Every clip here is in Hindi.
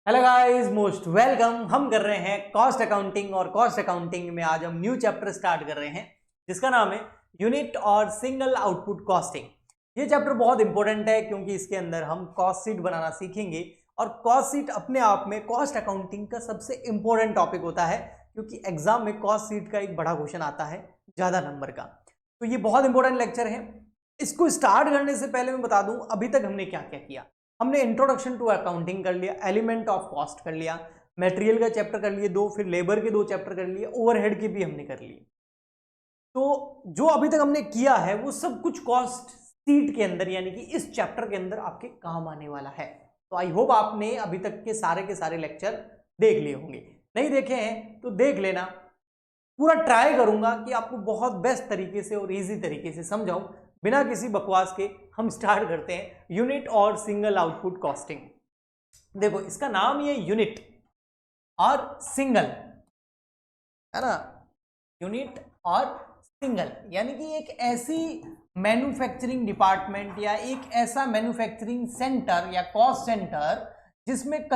Hello guys, most welcome. हम कर रहे हैं कॉस्ट अकाउंटिंग और कॉस्ट अकाउंटिंग में आज हम न्यू चैप्टर स्टार्ट कर रहे हैं जिसका नाम है यूनिट और सिंगल आउटपुट कॉस्टिंग। ये चैप्टर बहुत इंपॉर्टेंट है क्योंकि इसके अंदर हम कॉस्ट शीट बनाना सीखेंगे और कॉस्ट शीट अपने आप में कॉस्ट अकाउंटिंग का सबसे इंपॉर्टेंट टॉपिक होता है क्योंकि एग्जाम में कॉस्ट शीट का एक बड़ा क्वेश्चन आता है ज्यादा नंबर का। तो ये बहुत इंपॉर्टेंट लेक्चर है। इसको स्टार्ट करने से पहले मैं बता दूं अभी तक हमने क्या क्या किया। हमने इंट्रोडक्शन टू अकाउंटिंग कर लिया, एलिमेंट ऑफ कॉस्ट कर लिया, मटेरियल का चैप्टर कर लिए 2, फिर लेबर के 2 चैप्टर कर लिए, ओवरहेड के भी हमने कर लिए। तो जो अभी तक हमने किया है वो सब कुछ कॉस्ट शीट के अंदर यानी कि इस चैप्टर के अंदर आपके काम आने वाला है। तो आई होप आपने अभी तक के सारे लेक्चर देख लिए होंगे। नहीं देखे हैं तो देख लेना। पूरा ट्राई करूंगा कि आपको बहुत बेस्ट तरीके से और इजी तरीके से समझाऊं बिना किसी बकवास के। हम स्टार्ट करते हैं यूनिट और सिंगल आउटपुट कॉस्टिंग। देखो इसका नाम ये यूनिट और सिंगल है ना, यूनिट और सिंगल यानी कि एक ऐसी मैन्युफैक्चरिंग डिपार्टमेंट या एक ऐसा मैन्युफैक्चरिंग सेंटर या कॉस्ट सेंटर जिसमें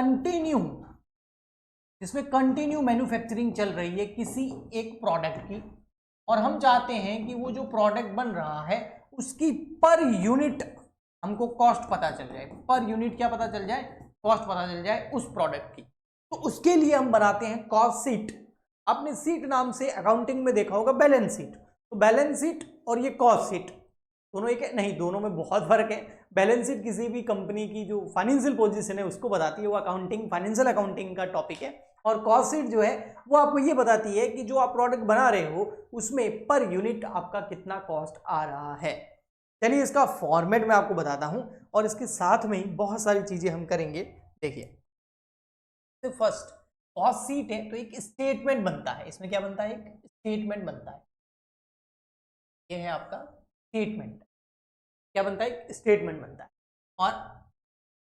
कंटिन्यू मैन्युफैक्चरिंग चल रही है किसी एक प्रोडक्ट की, और हम चाहते हैं कि वो जो प्रोडक्ट बन रहा है उसकी पर यूनिट हमको कॉस्ट पता चल जाए। पर यूनिट क्या पता चल जाए? कॉस्ट पता चल जाए उस प्रोडक्ट की। तो उसके लिए हम बनाते हैं कॉस्ट शीट। आपने शीट नाम से अकाउंटिंग में देखा होगा बैलेंस शीट। तो बैलेंस शीट और ये कॉस्ट शीट दोनों एक है? नहीं, दोनों में बहुत फर्क है। बैलेंस शीट किसी भी कंपनी की जो फाइनेंशियल पोजीशन है उसको बताती है, वो अकाउंटिंग फाइनेंशियल अकाउंटिंग का टॉपिक है। और कॉस्ट शीट जो है वो आपको ये बताती है कि जो आप प्रोडक्ट बना रहे हो उसमें पर यूनिट आपका कितना कॉस्ट आ रहा है। चलिए इसका फॉर्मेट मैं आपको बताता हूं और इसके साथ में ही बहुत सारी चीजें हम करेंगे। देखिए, तो फर्स्ट कॉस्ट शीट है तो एक स्टेटमेंट बनता है। इसमें क्या बनता है? एक स्टेटमेंट बनता है। ये है आपका स्टेटमेंट। क्या बनता है? स्टेटमेंट बनता है। और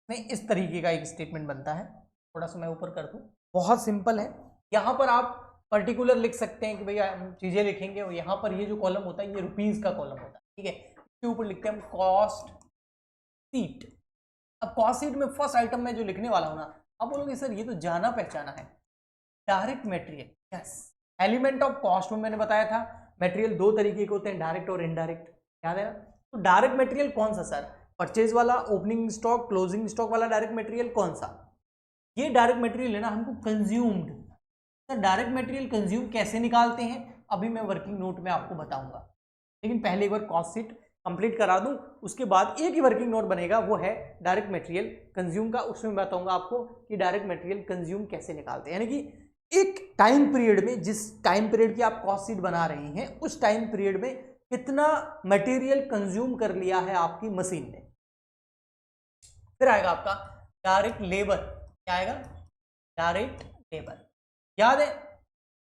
में इस तरीके का एक स्टेटमेंट बनता है। थोड़ा सा मैं ऊपर कर दूं, बहुत सिंपल है। यहां पर आप पर्टिकुलर लिख सकते हैं कि भैया हम चीजें लिखेंगे और यहाँ पर ये जो कॉलम होता है ये रुपीज का कॉलम होता है, ठीक है। इसके ऊपर लिखते हैं हम कॉस्ट शीट। अब कॉस्ट शीट में फर्स्ट आइटम में जो लिखने वाला हूं ना, आप बोलोगे सर ये तो जाना पहचाना है, direct material. Yes, element of cost में मैंने बताया था मटेरियल 2 तरीके के होते हैं, डायरेक्ट और इनडायरेक्ट, याद है ना। तो डायरेक्ट मटेरियल कौन सा सर? परचेज वाला, ओपनिंग स्टॉक, क्लोजिंग स्टॉक वाला डायरेक्ट मटेरियल कौन सा? ये डायरेक्ट मटेरियल है ना हमको consumed. Sir direct material consume कैसे निकालते हैं अभी मैं वर्किंग नोट में आपको बताऊंगा, लेकिन पहले एक बार कॉस्ट शीट कंप्लीट करा दूं, उसके बाद एक ही वर्किंग नोट बनेगा, वो है डायरेक्ट मटेरियल कंज्यूम का। उसमें बताऊंगा आपको कि डायरेक्ट मटेरियल कंज्यूम कैसे निकालते हैं, यानी कि एक टाइम पीरियड में, जिस टाइम पीरियड की आप कॉस्ट शीट बना रहे हैं उस टाइम पीरियड में कितना मटेरियल कंज्यूम कर लिया है आपकी मशीन ने। फिर आएगा आपका डायरेक्ट लेबर। क्या आएगा? Direct labour. याद है?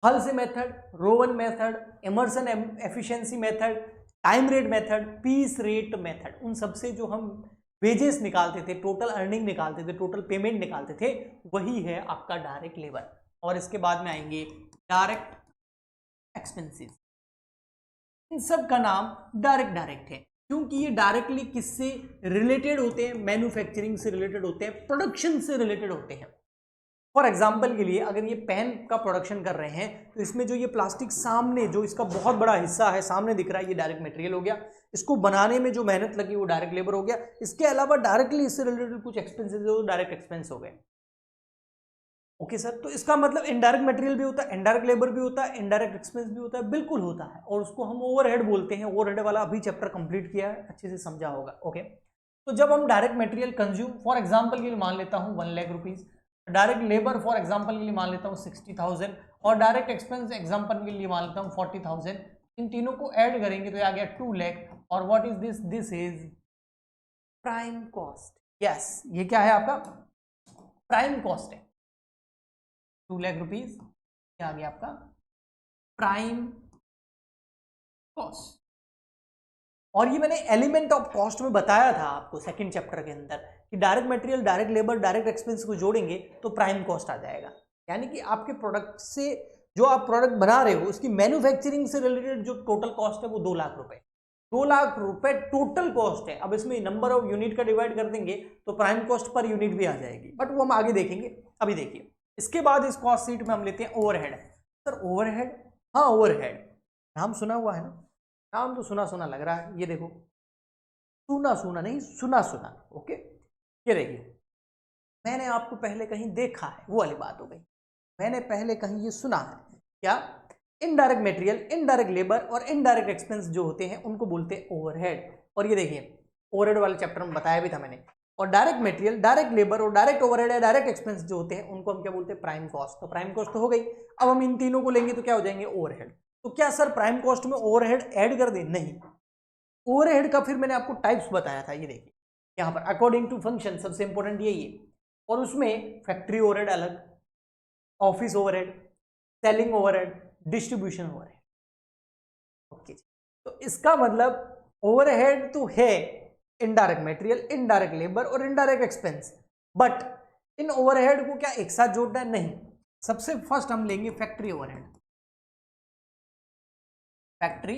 Halsey method, Rowan method, Emerson efficiency method, time rate method, piece rate method, उन सबसे जो हम वेजेस निकालते थे, टोटल अर्निंग निकालते थे, टोटल पेमेंट निकालते थे, वही है आपका डायरेक्ट लेबर। और इसके बाद में आएंगे डायरेक्ट एक्सपेंसेस। इन सब का नाम डायरेक्ट है क्योंकि ये डायरेक्टली किससे रिलेटेड होते हैं? मैन्युफैक्चरिंग से रिलेटेड होते हैं, प्रोडक्शन से रिलेटेड होते हैं। फॉर एग्जाम्पल के लिए अगर ये पेन का प्रोडक्शन कर रहे हैं तो इसमें जो ये प्लास्टिक सामने जो इसका बहुत बड़ा हिस्सा है सामने दिख रहा है, ये डायरेक्ट मटेरियल हो गया। इसको बनाने में जो मेहनत लगी वो डायरेक्ट लेबर हो गया। इसके अलावा डायरेक्टली इससे रिलेटेड कुछ एक्सपेंसेस हो, डायरेक्ट एक्सपेंस हो गए। ओके सर, तो इसका मतलब इनडायरेक्ट मटेरियल भी होता है, इनडायरेक्ट लेबर भी होता है, इनडायरेक्ट एक्सपेंस भी होता है। बिल्कुल होता है, और उसको हम ओवरहेड बोलते हैं। ओवरहेड वाला अभी चैप्टर कंप्लीट किया है, अच्छे से समझा होगा। ओके, तो जब हम direct material consume, for example के लिए मान लेता हूं 1 lakh rupees, direct labour for example के लिए मान लेता हूं 60,000, और डायरेक्ट एक्सपेंस एग्जांपल के लिए मान लेता हूं 40,000। इन तीनों को ऐड करेंगे तो आ गया 2 लाख। और what is this? This is prime cost. Yes, ये क्या है? आपका प्राइम कॉस्ट है। 2 लाख रुपीज, क्या आ गया आपका? Prime cost. और ये मैंने एलिमेंट ऑफ कॉस्ट में बताया था आपको सेकंड चैप्टर के अंदर कि direct material, direct labour, direct expense को जोड़ेंगे तो प्राइम कॉस्ट आ जाएगा। यानी कि आपके प्रोडक्ट से, जो आप प्रोडक्ट बना रहे हो उसकी मैन्युफैक्चरिंग से रिलेटेड जो टोटल कॉस्ट है वो 2 लाख रुपए। 2 लाख रुपए टोटल कॉस्ट है। अब इसमें नंबर ऑफ यूनिट का डिवाइड कर देंगे तो प्राइम कॉस्ट पर यूनिट भी आ जाएगी, बट वो हम आगे देखेंगे। अभी देखिए इसके बाद इस कॉस्ट शीट में हम लेते हैं ओवरहेड। सर ओवरहेड, हाँ ओवरहेड नाम सुना हुआ है ना, नाम तो सुना सुना लग रहा है। ये देखो सुना सुना नहीं, सुना सुना, ओके। ये देखिए मैंने आपको पहले कहीं देखा है, वो वाली बात हो गई। मैंने पहले कहीं ये सुना है क्या, इनडायरेक्ट मटेरियल, इनडायरेक्ट लेबर और इनडायरेक्ट एक्सपेंस जो होते हैं उनको बोलते हैं ओवरहेड। और ये देखिए ओवरहेड वाले चैप्टर में बताया भी था मैंने। और डायरेक्ट मटेरियल, डायरेक्ट लेबर और डायरेक्ट ओवरहेड या डायरेक्ट एक्सपेंस जो होते हैं उनको हम क्या बोलते हैं, प्राइम कॉस्ट। तो प्राइम कॉस्ट तो हो गई। अब हम इन तीनों को लेंगे तो क्या हो जाएंगे, ओवरहेड। तो क्या सर प्राइम कॉस्ट में ओवरहेड ऐड कर दें, नहीं। ओवरहेड का फिर मैंने आपको टाइप्स बताया था, ये देखिए यहाँ पर अकॉर्डिंग टू फंक्शन, सबसे इंपॉर्टेंट यही है। और उसमें फैक्ट्री ओवरहेड अलग, office overhead, selling overhead, distribution overhead, okay. तो इसका मतलब ओवरहेड तो है इनडायरेक्ट मटेरियल, इनडायरेक्ट लेबर और indirect expense, but in overhead को क्या एक साथ जोड़ना है, नहीं। सबसे फर्स्ट हम लेंगे फैक्ट्री ओवरहेड। फैक्ट्री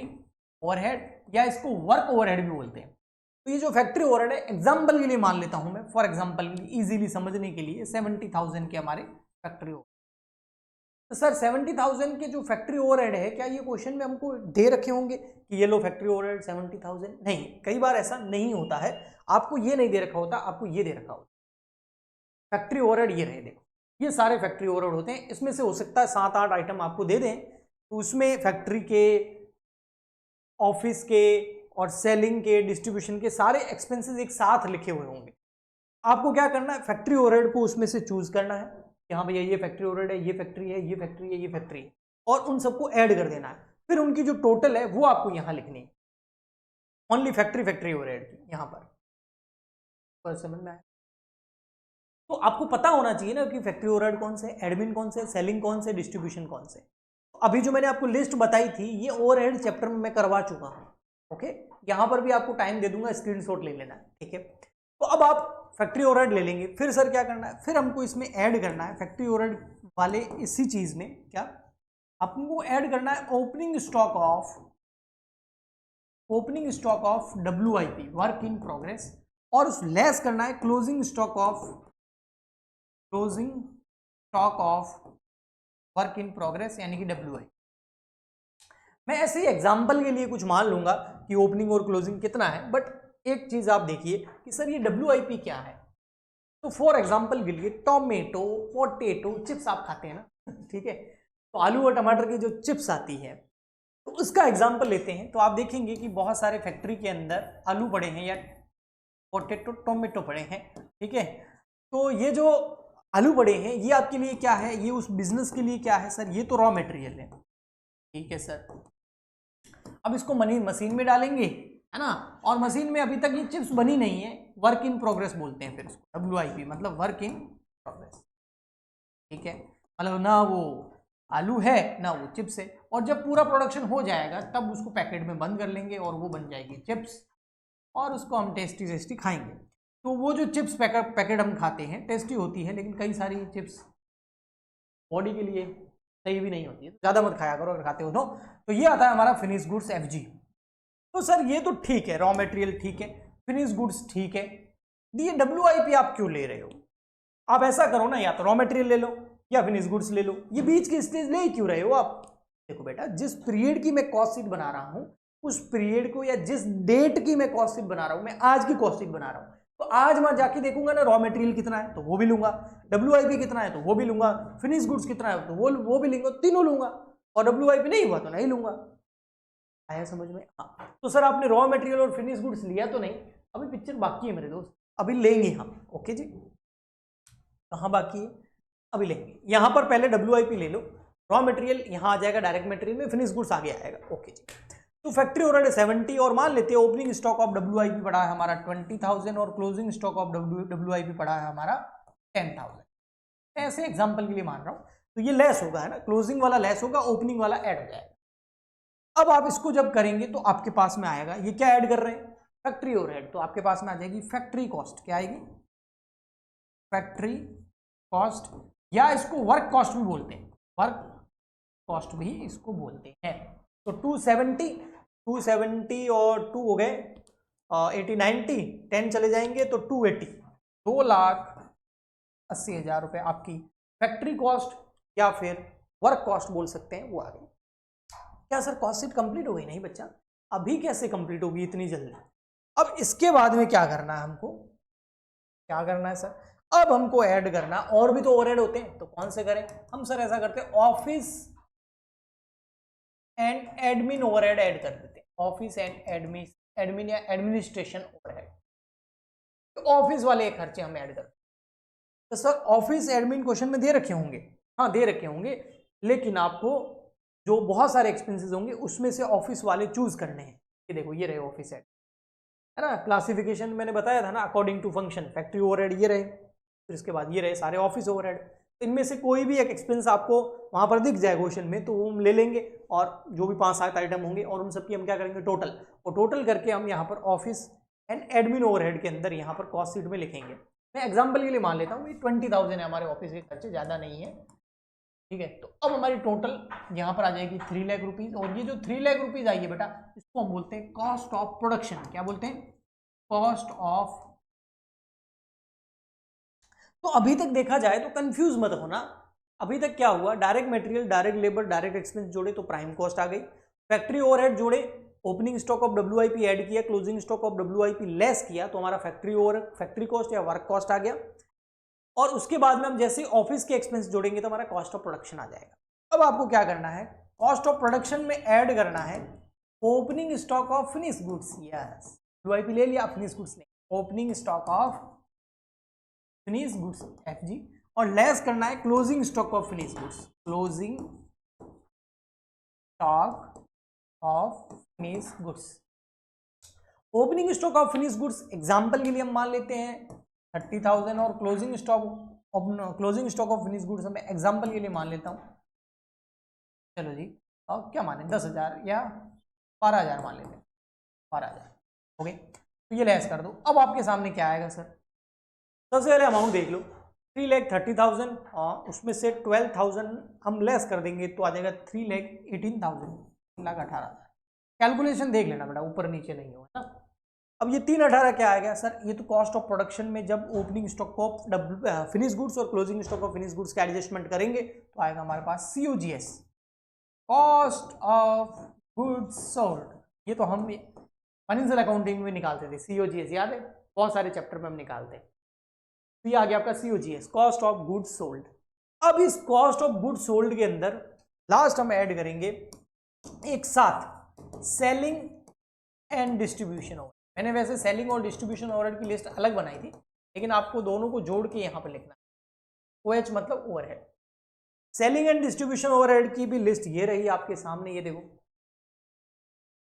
ओवरहेड या इसको वर्क ओवरहेड भी बोलते हैं। तो ये जो फैक्ट्री ओवरहेड है, एग्जांपल के लिए मान लेता हूं मैं, फॉर एग्जांपल इजीली समझने के लिए 70,000 के हमारे फैक्ट्री ओवरहेड। तो सर 70,000 के जो फैक्ट्री ओवरहेड है, क्या ये क्वेश्चन में हमको दे रखे होंगे कि ये लो फैक्ट्री ओवरहेड 70,000? नहीं, कई बार ऐसा नहीं होता है। आपको ये नहीं दे रखा होता, आपको ये दे रखा होता। फैक्ट्री ओवरहेड ये रहे, देखो ये सारे फैक्ट्री ओवरहेड होते हैं। इसमें से हो सकता है 7-8 आइटम आपको दे दें, तो उसमें फैक्ट्री के, ऑफिस के और सेलिंग के, डिस्ट्रीब्यूशन के सारे एक्सपेंसेस एक साथ लिखे हुए होंगे। आपको क्या करना है, फैक्ट्री ओवरहेड को उसमें से चूज करना है कि हाँ भैया ये फैक्ट्री ओवरहेड है, ये फैक्ट्री है, ये फैक्ट्री है, ये फैक्ट्री है, और उन सबको ऐड कर देना है। फिर उनकी जो टोटल है वो आपको यहां लिखनी है, ओनली फैक्ट्री ओवरहेड की यहां पर समझ में आया? तो आपको पता होना चाहिए ना कि फैक्ट्री ओवरहेड कौन से, एडमिन कौन से, सेलिंग कौन से, डिस्ट्रीब्यूशन कौन से। तो अभी जो मैंने आपको लिस्ट बताई थी, ये ओवरहेड चैप्टर में मैं करवा चुका हूं, ओके। यहां पर भी आपको टाइम दे दूंगा, स्क्रीनशॉट ले लेना, ठीक है। तो अब आप फैक्ट्री ओवरहेड ले लेंगे, फिर सर क्या करना है, फिर हमको इसमें ऐड करना है फैक्ट्री ओवरहेड वाले इसी चीज में, क्या आपको ऐड करना है, opening stock of WIP, work in progress, और उस लेस करना है closing stock of work in progress यानी कि WIP। मैं ऐसे ही एग्जांपल के लिए कुछ मान लूंगा कि ओपनिंग और क्लोजिंग कितना है, बट एक चीज आप देखिए कि सर ये WIP क्या है। तो फॉर एग्जांपल के लिए टोमेटो, पोटैटो चिप्स आप खाते हैं ना, ठीक है। तो आलू और टमाटर की जो चिप्स आती है, तो उसका एग्जांपल लेते हैं। तो आप देखेंगे कि बहुत सारे फैक्ट्री के अंदर आलू पड़े हैं या पोटैटो, टोमेटो पड़े हैं, ठीक है। तो ये जो आलू पड़े हैं, ये आपके लिए क्या है, ये उस बिजनेस के लिए क्या है सर, ये तो रॉ मटेरियल है, ठीक है सर। अब इसको मशीन में डालेंगे, है ना, और मशीन में अभी तक ये चिप्स बनी नहीं है, वर्क इन प्रोग्रेस बोलते हैं फिर इसको, WIP मतलब वर्क इन प्रोग्रेस, ठीक है। मतलब ना वो आलू है ना वो चिप्स है, और जब पूरा प्रोडक्शन हो जाएगा तब उसको पैकेट में बंद कर लेंगे और वो बन जाएगी चिप्स, और उसको हम टेस्टी खाएंगे। तो वो जो चिप्स पैकेट हम खाते हैं टेस्टी होती है, लेकिन कई सारी चिप्स बॉडी के लिए सही भी नहीं होती है, ज़्यादा मत खाया करो अगर खाते हो तो ये आता है हमारा फिनिश गुड्स FG। तो सर ये तो ठीक है, रॉ मटेरियल ठीक है, फिनिश गुड्स ठीक है, ये WIP आप क्यों ले रहे हो? आप ऐसा करो ना, या तो रॉ मटेरियल ले लो या फिनिश गुड्स ले लो, ये बीच की स्टेज ले ही क्यों रहे हो आप? देखो बेटा, जिस पीरियड की मैं कॉस्ट शीट बना रहा हूं, उस पीरियड को या जिस डेट की मैं कॉस्ट शीट बना रहा हूं, मैं आज की कॉस्ट शीट बना रहा हूं, तो आज मैं जाके देखूंगा ना रॉ मटेरियल कितना है तो वो भी लूंगा, WIP कितना है तो वो भी लूंगा, फिनिश गुड्स कितना है तो वो भी लूंगा, तीनों लूंगा, और WIP नहीं हुआ तो नहीं लूंगा। आया समझ में? हाँ। तो सर आपने रॉ मटेरियल और फिनिश गुड्स लिया तो नहीं, अभी पिक्चर बाकी है मेरे दोस्त, अभी लेंगे हम, ओके जी। कहाँ बाकी है, अभी लेंगे। यहां पर पहले WIP ले लो, रॉ मटेरियल यहां आ जाएगा डायरेक्ट मटेरियल में, फिनिश गुड्स आगे आएगा, ओके जी। तो फैक्ट्री ओवरहेड 70, और मान लेते हैं ओपनिंग स्टॉक ऑफ WIP पड़ा है हमारा 20,000 और क्लोजिंग स्टॉक ऑफ WIP पड़ा है हमारा 10,000। ऐसे एग्जांपल के लिए मान रहा हूं, तो ये लेस होगा, है ना, क्लोजिंग वाला लेस होगा, ओपनिंग वाला ऐड हो जाएगा। अब आप इसको जब करेंगे तो आपके पास में आएगा, ये क्या ऐड कर रहे हैं, फैक्ट्री ओवरहेड, तो आपके पास में आ जाएगी फैक्ट्री कॉस्ट, क्या आएगी, फैक्ट्री कॉस्ट, या इसको वर्क कॉस्ट भी बोलते हैं, वर्क कॉस्ट भी इसको बोलते हैं। तो 270 और 2 हो गए 80 90, 10 चले जाएंगे तो 280, 2,80,000 रुपए आपकी फैक्ट्री कॉस्ट या फिर वर्क कॉस्ट बोल सकते हैं, वो आ गई। क्या सर कॉस्ट शीट कंप्लीट हो गई? नहीं बच्चा, अभी कैसे कंप्लीट होगी इतनी जल्दी। अब इसके बाद में क्या करना है हमको, क्या करना है सर, अब हमको ऐड करना, और भी तो ओवरहेड होते हैं, तो कौन से करें हम सर? ऐसा करते हैं office and admin overhead add कर देते हैं, ऑफिस एंड एडमिन या एडमिनिस्ट्रेशन ओवरहेड, तो ऑफिस वाले खर्चे हम ऐड करते हैं। तो सर ऑफिस एडमिन क्वेश्चन में दे रखे होंगे, हाँ दे रखे होंगे, लेकिन आपको जो बहुत सारे एक्सपेंसेस होंगे उसमें से ऑफिस वाले चूज करने हैं। ये देखो ये रहे ऑफिस एड, है ना, क्लासिफिकेशन मैंने बताया था ना, according to function, factory overhead ये रहे, फिर इसके बाद ये रहे सारे ऑफिस ओवरहेड। इनमें से कोई भी एक एक्सपेंस आपको वहां पर दिख जाए क्वेश्चन में, तो वो हम ले लेंगे, और जो भी 5-7 आइटम होंगे और उन सबकी हम क्या करेंगे टोटल, और टोटल करके हम यहाँ पर ऑफिस एंड एडमिन ओवरहेड के अंदर यहाँ पर कॉस्ट शीट में लिखेंगे। मैं एग्जाम्पल के लिए मान लेता हूँ ये 20,000 है हमारे ऑफिस के खर्चे, ज़्यादा नहीं है, ठीक है। तो अब हमारी टोटल यहाँ पर आ जाएगी 3 लाख रुपीज़, और ये जो 3 लाख रुपीज़ आई है बेटा, इसको हम बोलते हैं कॉस्ट ऑफ प्रोडक्शन। क्या बोलते हैं? Cost of. तो अभी तक देखा जाए तो कंफ्यूज मत होना, अभी तक क्या हुआ, direct material, direct labour, direct expense जोड़े तो प्राइम कॉस्ट आ गई, फैक्ट्री ओवरहेड जोड़े, opening stock of WIP add किया, closing stock of WIP less किया, तो हमारा फैक्ट्री कॉस्ट या वर्क कॉस्ट आ गया, और उसके बाद में हम जैसे ऑफिस के एक्सपेंस जोड़ेंगे तो हमारा कॉस्ट ऑफ प्रोडक्शन आ जाएगा। अब आपको क्या करना है, कॉस्ट ऑफ प्रोडक्शन में ऐड करना है opening stock of finish goods, yes WIP ले लिया, फिनिश गुड्स नहीं, opening stock of finish goods FG, और लेस करना है closing stock of finish goods, closing stock of finish goods. Opening stock of finish goods example के लिए हम मान लेते हैं 30,000, और closing stock of finish goods मैं एग्जांपल के लिए मान लेता हूँ, चलो जी, और क्या माने 10,000 या 12,000 मान लेते हैं, 12,000 हो गए। तो ये लेस कर दो। अब आपके सामने क्या आएगा सर, सबसे पहले अमाउंट देख लो, 3,30,000, और उसमें से 12,000 हम लेस कर देंगे तो आ जाएगा 3,18,000, 3,18,000। कैलकुलेशन देख लेना बेटा, ऊपर नीचे नहीं होगा ना। अब ये 3,18,000 क्या आएगा सर, ये तो कॉस्ट ऑफ प्रोडक्शन में जब opening stock of finish goods और closing stock of finish goods के एडजस्टमेंट करेंगे तो आएगा हमारे पास COGS, cost of goods sold. ये तो हम फाइनेंशियल अकाउंटिंग में निकालते थे COGS, याद है, बहुत सारे चैप्टर में हम निकालते हैं। तो ये आ गया आपका COGS, cost of goods sold. अब इस कॉस्ट ऑफ गुड्स सोल्ड के अंदर लास्ट हम ऐड करेंगे एक साथ सेलिंग एंड डिस्ट्रीब्यूशन ओवरहेड। मैंने वैसे सेलिंग और डिस्ट्रीब्यूशन ओवरहेड की लिस्ट अलग बनाई थी, लेकिन आपको दोनों को जोड़ के यहाँ पर लिखना है। OH मतलब overhead. Selling and distribution overhead की भी लिस्ट ये रही आपके सामने, ये देखो,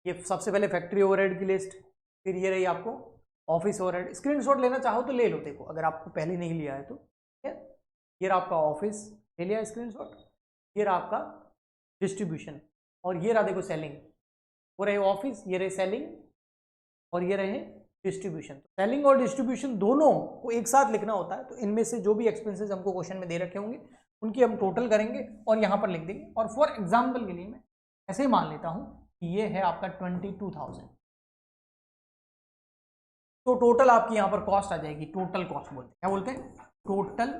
ये सबसे पहले फैक्ट्री ओवरहेड की लिस्ट, फिर ये रही आपको ऑफिस ओवरहेड। स्क्रीनशॉट लेना चाहो तो ले लो, देखो अगर आपको पहले नहीं लिया है तो, ठीक है। ये रहा आपका ऑफिस, ले लिया स्क्रीनशॉट, ये रहा आपका डिस्ट्रीब्यूशन, और ये रहा देखो सेलिंग, वो रहे ऑफिस, ये रहे सेलिंग, और ये रहे डिस्ट्रीब्यूशन। तो सेलिंग और डिस्ट्रीब्यूशन दोनों को एक साथ लिखना होता है, तो इनमें से जो भी एक्सपेंसेस हमको क्वेश्चन में दे रखे होंगे उनकी हम टोटल करेंगे और यहाँ पर लिख देंगे। और फॉर एग्जाम्पल के लिए मैं ऐसे ही मान लेता हूँ कि ये है आपका 22,000, तो टोटल आपकी यहाँ पर कॉस्ट आ जाएगी, टोटल कॉस्ट बोलते हैं, क्या बोलते हैं, टोटल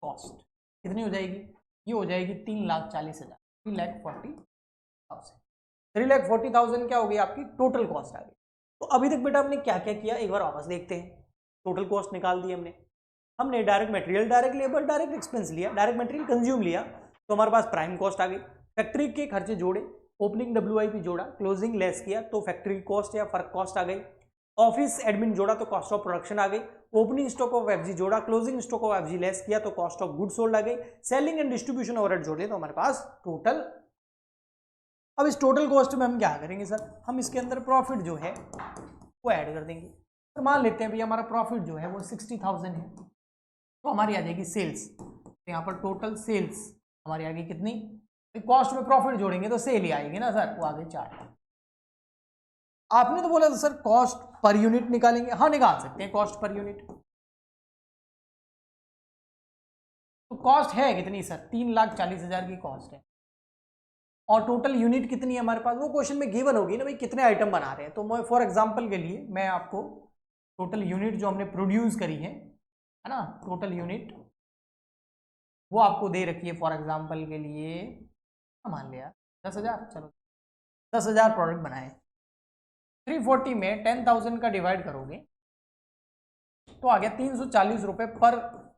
कॉस्ट कितनी हो जाएगी, ये हो जाएगी 3,40,000, 3,40,000, 3,40,000 क्या हो गई आपकी टोटल कॉस्ट आ गई। तो अभी तक बेटा हमने क्या क्या किया, एक बार वापस देखते हैं। टोटल कॉस्ट निकाल दी हमने direct material, direct labour, direct expense लिया, डायरेक्ट मटेरियल कंज्यूम लिया, तो हमारे पास प्राइम कॉस्ट आ गई। फैक्ट्री के खर्चे जोड़े, ओपनिंग WIP जोड़ा, क्लोजिंग लेस किया तो फैक्ट्री कॉस्ट या फर्क कॉस्ट आ गई। ऑफिस एडमिन जोड़ा तो कॉस्ट ऑफ प्रोडक्शन आ गई। ओपनिंग स्टॉक ऑफ FG जोड़ा, closing stock of FG less किया तो कॉस्ट ऑफ गुड्स सोल्ड आ गई। सेलिंग एंड डिस्ट्रीब्यूशन ओवरहेड जोड़े तो हमारे पास टोटल। अब इस टोटल कॉस्ट में हम क्या करेंगे सर, हम इसके अंदर प्रॉफिट जो है वो ऐड कर देंगे। तो मान लेते हैं भैया हमारा प्रॉफिट जो है वो 60,000 है, तो हमारी आ जाएगी सेल्स, तो यहाँ पर टोटल सेल्स हमारी आ गई कितनी, कॉस्ट में प्रॉफिट जोड़ेंगे तो सेल ही आएगी ना सर, वो आ गई 4। आपने तो बोला था सर कॉस्ट पर यूनिट निकालेंगे, हाँ निकाल सकते हैं कॉस्ट पर यूनिट। तो कॉस्ट है कितनी सर, 3,40,000 की कॉस्ट है, और टोटल यूनिट कितनी है हमारे पास, वो क्वेश्चन में गिवन होगी ना भाई कितने आइटम बना रहे हैं। तो मैं फॉर एग्जांपल के लिए मैं आपको टोटल यूनिट जो हमने प्रोड्यूस करी है ना, टोटल यूनिट वो आपको दे रखी है फॉर एग्जांपल के लिए, मान लिया 10,000, चलो 10,000 प्रोडक्ट बनाए, 340 में 10,000 का डिवाइड करोगे तो आ गया 340 रुपये पर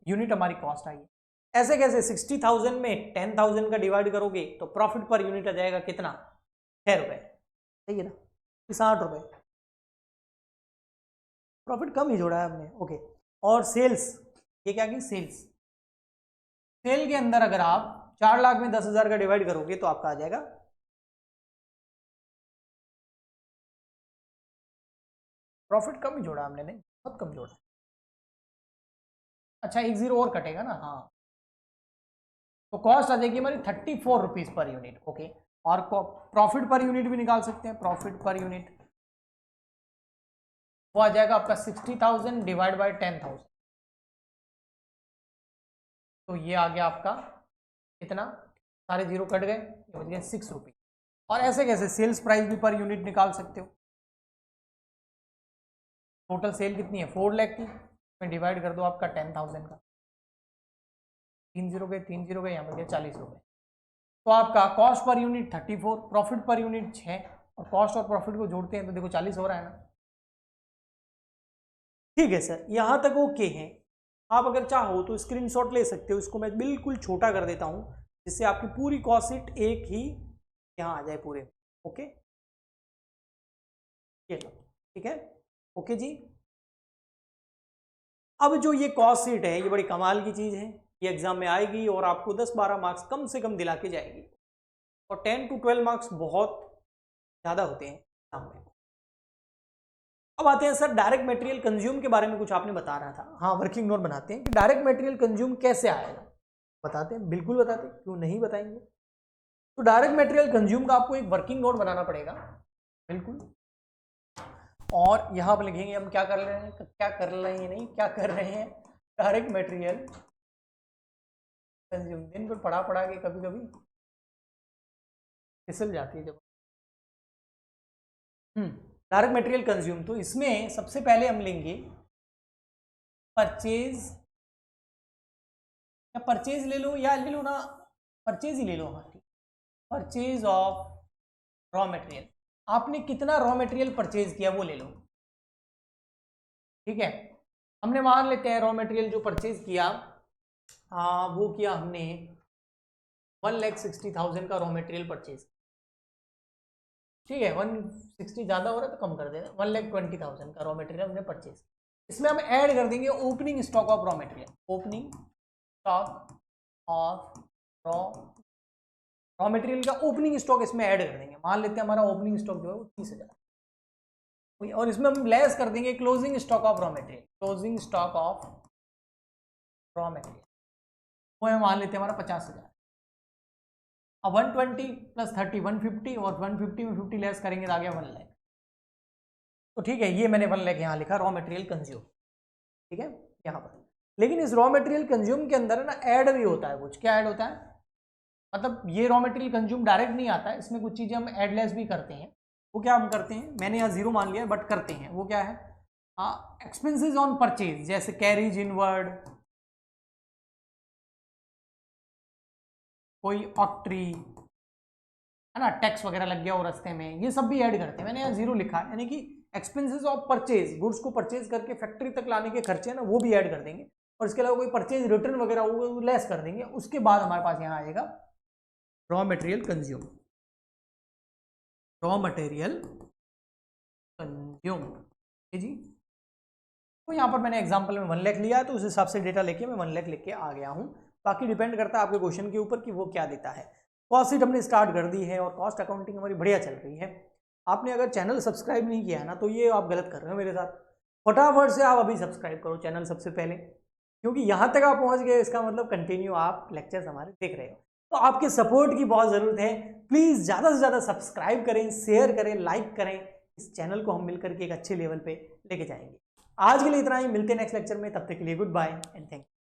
यूनिट हमारी कॉस्ट आई। ऐसे कैसे 60,000 में 10,000 का डिवाइड करोगे तो प्रॉफिट पर यूनिट आ जाएगा कितना, 6 रुपये, सही है ना, 60 रुपये, प्रॉफिट कम ही जोड़ा है हमने, ओके। और सेल्स, ये क्या की सेल्स, सेल के अंदर अगर आप 4 लाख में 10,000 का डिवाइड करोगे तो आपका आ जाएगा, प्रॉफिट कम ही जोड़ा हमने, नहीं बहुत कम जोड़ा। अच्छा एक जीरो और कटेगा ना, हाँ, तो कॉस्ट आ जाएगी हमारी 34 रुपीज पर यूनिट, ओके। और प्रॉफिट पर यूनिट भी निकाल सकते हैं, प्रॉफिट पर यूनिट वो आ जाएगा आपका 60,000 डिवाइड बाय 10,000, तो ये आ गया आपका कितना, सारे जीरो कट गए, ये बच गए 6 रुपये। और ऐसे कैसे सेल्स प्राइस भी पर यूनिट निकाल सकते हो, टोटल सेल कितनी है 4 लाख की, में डिवाइड कर दो आपका 10,000 का, 3 जीरो गए 3 जीरो गए, यहाँ पर गया 40 रुपये, तो आपका cost per unit 34, profit per unit 6, और कॉस्ट और प्रॉफिट को जोड़ते हैं तो देखो 40 हो रहा है ना। ठीक है सर, यहाँ तक ओके है। आप अगर चाहो तो स्क्रीनशॉट ले सकते हो, इसको मैं बिल्कुल छोटा कर देता हूँ जिससे आपकी पूरी कॉस्ट शीट एक ही यहाँ आ जाए पूरे, ओके, ये लो, ठीक है, ओके जी। अब जो ये कॉस्ट शीट है ये बड़ी कमाल की चीज़ है, ये एग्जाम में आएगी और आपको 10-12 मार्क्स कम से कम दिला के जाएगी, और 10 to 12 मार्क्स बहुत ज़्यादा होते हैं एग्जाम में। अब आते हैं सर डायरेक्ट मटेरियल कंज्यूम के बारे में कुछ आपने बता रहा था, हाँ वर्किंग नोट बनाते हैं कि डायरेक्ट मटेरियल कंज्यूम कैसे आएगा, बताते हैं, बिल्कुल बताते हैं, क्यों नहीं बताएंगे। तो डायरेक्ट मटेरियल कंज्यूम का आपको एक वर्किंग नोट बनाना पड़ेगा, बिल्कुल, और यहाँ पर लिखेंगे हम क्या कर रहे हैं, क्या कर रहे हैं, नहीं क्या कर रहे हैं, डायरेक्ट मटेरियल कंज्यूम। दिन पर पढ़ा के कभी कभी फिसल जाती है जब डायरेक्ट मटेरियल कंज्यूम, तो इसमें सबसे पहले हम लेंगे परचेज, या परचेज ले लो या ले लो ना, परचेज ही ले लो, हाँ ठीक, परचेज ऑफ रॉ मटेरियल, आपने कितना रॉ मटेरियल परचेज किया वो ले लो, ठीक है। हमने मान लेते हैं रॉ मटेरियल जो परचेज किया, वो किया हमने 1,60,000 का रॉ मटेरियल परचेज, ठीक है, 160 ज़्यादा हो रहा है तो कम कर देना, 1,20,000 का रॉ मटेरियल हमने परचेज, इसमें हम ऐड कर देंगे opening stock of raw material, opening stock of raw material का ओपनिंग स्टॉक इसमें ऐड कर देंगे, मान लेते हैं हमारा ओपनिंग स्टॉक जो है वो 30,000, और इसमें हम लेस कर देंगे closing stock of raw material, closing stock of raw material वो है मान लेते हैं हमारा 50,000। अब 120 प्लस 30 150, और 150 में 50 लेस करेंगे तो आ गया 1 लाख, तो ठीक है, ये मैंने 1 लाख यहाँ लिखा रॉ मटेरियल कंज्यूम, ठीक है यहाँ पर। लेकिन इस रॉ मटेरियल कंज्यूम के अंदर ना ऐड भी होता है कुछ, क्या ऐड होता है, मतलब ये रॉ मटेरियल कंज्यूम डायरेक्ट नहीं आता है, इसमें कुछ चीज़ें हम एडलेस भी करते हैं, वो क्या हम करते हैं, मैंने यहाँ जीरो मान लिया बट करते हैं, वो क्या है, एक्सपेंसेस ऑन परचेज, जैसे कैरीज इनवर्ड, कोई ऑक्ट्री है ना, टैक्स वगैरह लग गया हो रास्ते में, ये सब भी ऐड करते हैं, मैंने यहाँ जीरो लिखा है, यानी कि एक्सपेंसेस ऑफ परचेज, गुड्स को परचेज करके फैक्ट्री तक लाने के खर्चे हैं ना वो भी ऐड कर देंगे, और इसके अलावा कोई परचेज रिटर्न वगैरह वो लेस कर देंगे, उसके बाद हमारे पास यहाँ आएगा raw material consume, raw material consume, जी। तो यहाँ पर मैंने एग्जांपल में 1 लाख लिया है तो उस हिसाब से डेटा लेके मैं 1 लाख लेके आ गया हूँ, बाकी डिपेंड करता है आपके क्वेश्चन के ऊपर कि वो क्या देता है। कॉस्ट शीट हमने स्टार्ट कर दी है और कॉस्ट अकाउंटिंग हमारी बढ़िया चल रही है। आपने अगर चैनल सब्सक्राइब नहीं किया है ना तो ये आप गलत कर रहे हो मेरे साथ, फटाफट से आप अभी सब्सक्राइब करो चैनल सबसे पहले, क्योंकि यहाँ तक आप पहुँच गए इसका मतलब कंटिन्यू आप लेक्चर्स हमारे देख रहे हो, तो आपके सपोर्ट की बहुत ज़रूरत है। प्लीज़ ज़्यादा से ज़्यादा सब्सक्राइब करें, शेयर करें, लाइक करें, इस चैनल को हम मिलकर के एक अच्छे लेवल पे लेके जाएंगे। आज के लिए इतना ही, मिलते हैं नेक्स्ट लेक्चर में, तब तक के लिए good bye and thank you.